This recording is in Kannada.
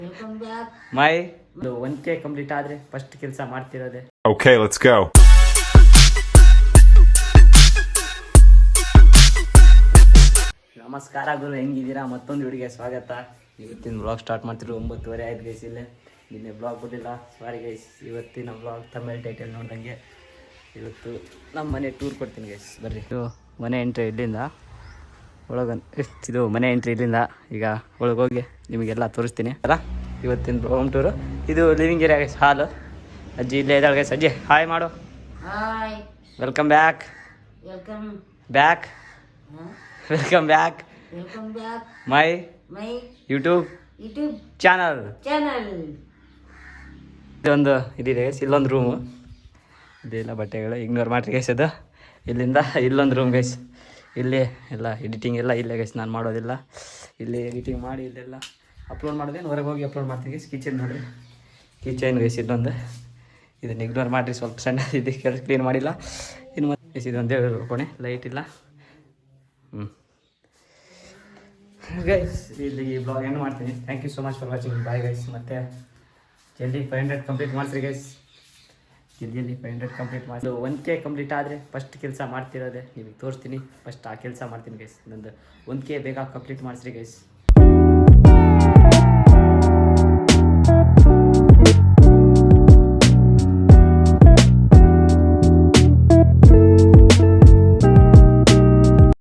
Welcome back. My 1K complete ಆದರೆ ಫಸ್ಟ್ ಕೆಲಸ ಮಾಡ್ತಿರೋದೆ. Okay, let's go. ನಮಸ್ಕಾರ ಗುರು, ಹೆಂಗಿದ್ದೀರಾ? ಮತ್ತೊಂದು ವಿಡಿಯೋಗೆ ಸ್ವಾಗತ. ಇವತ್ತಿನ ಬ್ಲಾಗ್ ಸ್ಟಾರ್ಟ್ ಮಾಡ್ತಿರೋ 9:30 ಆಯ್ತು ಗೈಸ್. ಇಲ್ಲೇ ನಿನ್ನೆ ಬ್ಲಾಗ್ ಬಿಟ್ಟಿಲ್ಲ, ಸಾರಿ ಗೈಸ್. ಇವತ್ತಿನ ಬ್ಲಾಗ್ ತಮಿಳ್ ಟೈಟಲ್ ನೋಡ್ದಂಗೆ ಇವತ್ತು ನಮ್ಮ ಮನೆ ಟೂರ್ ಕೊಡ್ತೀನಿ ಗೈಸ್, ಬರ್ರಿ. ಇದು ಮನೆ ಎಂಟ್ರಿ ಇಲ್ಲಿಂದ ಇದು ಮನೆ ಎಂಟ್ರಿ ಇಲ್ಲಿಂದ. ಈಗ ಒಳಗೋಗಿ ನಿಮಗೆಲ್ಲ ತೋರಿಸ್ತೀನಿ ಅಲ್ಲ ಇವತ್ತಿನ ಹೋಮ್ ಟೂರು. ಇದು ಲಿವಿಂಗ್ ಏರಿಯಾ ಗೈಸ್, ಹಾಲು. ಅಜ್ಜಿ ಇಲ್ಲೇ ಇದ್ದಾಳೆ ಗೈಸ್. ಅಜ್ಜಿ ಹಾಯ್ ಮಾಡು. Hi, welcome back. Welcome back welcome back welcome back my my YouTube YouTube channel. Channel. ಇದೊಂದು ಇದಿದೆ ಗೈಸ್, ಇಲ್ಲೊಂದು ರೂಮು. ಇದೆಲ್ಲ ಬಟ್ಟೆಗಳು ಇಗ್ನೋರ್ ಮಾಡ್ರಿ ಗೈಸ್. ಅದು ಇಲ್ಲಿಂದ ಇಲ್ಲೊಂದು ರೂಮ್ ಗೈಸ್. ಇಲ್ಲಿ ಎಲ್ಲ ಎಡಿಟಿಂಗ್ ಎಲ್ಲ ಇಲ್ಲೇ ಗೈಸ್, ನಾನು ಮಾಡೋದಿಲ್ಲ. ಇಲ್ಲಿ ಎಡಿಟಿಂಗ್ ಮಾಡಿ ಇಲ್ಲೆಲ್ಲ ಅಪ್ಲೋಡ್ ಮಾಡೋದೇನು, ಹೊರಗೆ ಹೋಗಿ ಅಪ್ಲೋಡ್ ಮಾಡ್ತೀನಿ ಗೈಸ್. ಕಿಚನ್ ನೋಡಿರಿ, ಕಿಚನ್ ಗೈಸ್ ಇದೊಂದು. ಇದನ್ನು ಇಗ್ನೋರ್ ಮಾಡಿರಿ, ಸ್ವಲ್ಪ ಸಣ್ಣ ಇದು ಕೆಲಸ ಕ್ಲೀನ್ ಮಾಡಿಲ್ಲ. ಇನ್ನು ಮತ್ತೆ ಇದೊಂದೇ ಕೋಣೆ, ಲೈಟ್ ಇಲ್ಲ. ಗೈಸ್ ಇಲ್ಲಿ ಈ ಬ್ಲಾಗ್ ಏನು ಮಾಡ್ತೀನಿ. Thank you so much for watching. Bye guys. ಮತ್ತು ಜಲ್ದಿ 500 ಕಂಪ್ಲೀಟ್ ಮಾಡಿಸ್ರಿ ಗೈಸ್. ಜಲ್ದಿ 500 ಕಂಪ್ಲೀಟ್ ಮಾಡಿ 1K ಕಂಪ್ಲೀಟ್ ಆದರೆ ಫಸ್ಟ್ ಕೆಲಸ ಮಾಡ್ತಿರೋದೆ ನಿಮಗೆ ತೋರಿಸ್ತೀನಿ. ಫಸ್ಟ್ ಆ ಕೆಲಸ ಮಾಡ್ತೀನಿ ಗೈಸ್. ನಂದು 1K ಬೇಗ ಕಂಪ್ಲೀಟ್ ಮಾಡಿಸ್ರಿ ಗೈಸ್.